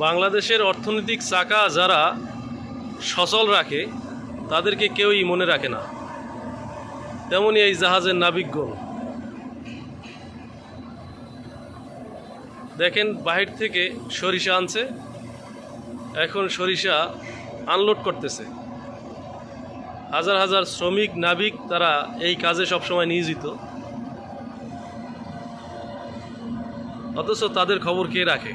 বাংলাদেশের অর্থনৈতিক চাকা যারা সচল রাখে তাদেরকে কেউই মনে রাখে না, তেমনি এই জাহাজের নাবিকগণ। দেখেন বাহির থেকে সরিষা আনছে, এখন সরিষা আনলোড করতেছে। হাজার হাজার শ্রমিক নাবিক তারা এই কাজে সবসময় নিয়োজিত, অথচ তাদের খবর কে রাখে?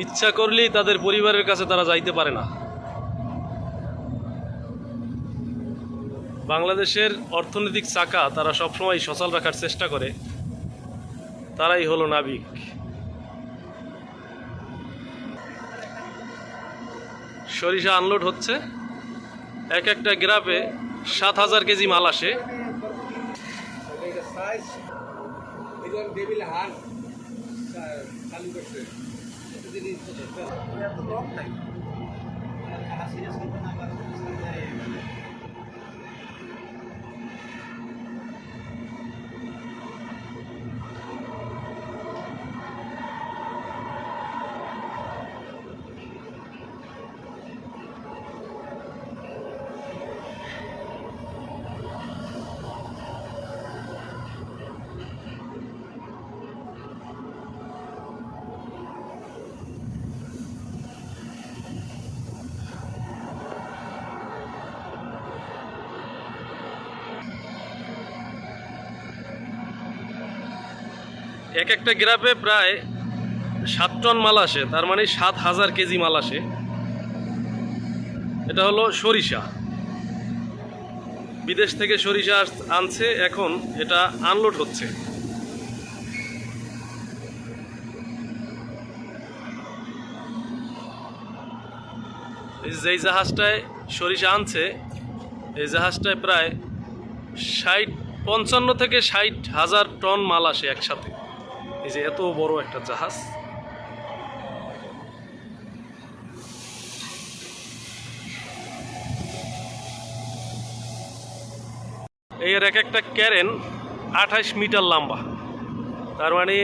ইচ্ছা করলেই তাদের পরিবারের কাছে তারা যাইতে পারে না। বাংলাদেশের অর্থনৈতিক চাকা তারা সবসময় সচল রাখার চেষ্টা করে, তারাই হলো নাবিক। সরিষা আনলোড হচ্ছে, এক একটা গ্রাফে ৭,০০০ কেজি মাল আসে। এক একটা গ্রাফে প্রায় ৭ টন মাল আসে, তার মানে ৭,০০০ কেজি মাল আসে। এটা হলো সরিষা, বিদেশ থেকে সরিষা আনছে, এখন এটা আনলোড হচ্ছে। যেই জাহাজটায় সরিষা আনছে এই জাহাজটায় প্রায় ৫৫ থেকে ৬০,০০০ টন মাল আসে একসাথে। এই যে এত বড় একটা জাহাজ। এর এক একটা ক্যারেন ২৮ মিটার লম্বা, তার মানে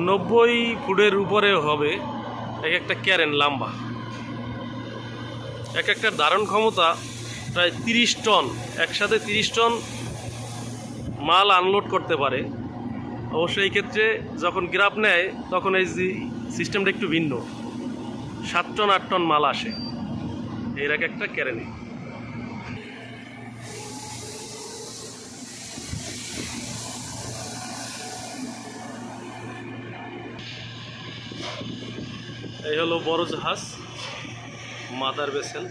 ৯০ ফুটের উপরে হবে এক একটা ক্যারেন লম্বা। এক একটা ধারণ ক্ষমতা প্রায় ৩০ টন, একসাথে ৩০ টন মাল আনলোড করতে পারে। অবশ্যই এই ক্ষেত্রে যখন গ্রাফ নেয় তখন এই সিস্টেমটা একটু ভিন্ন, ৭ টন ৮ টন মাল আসে এর এক একটা ক্যারেনে। এই হলো বড় জাহাজ, মাদার ভেসেল।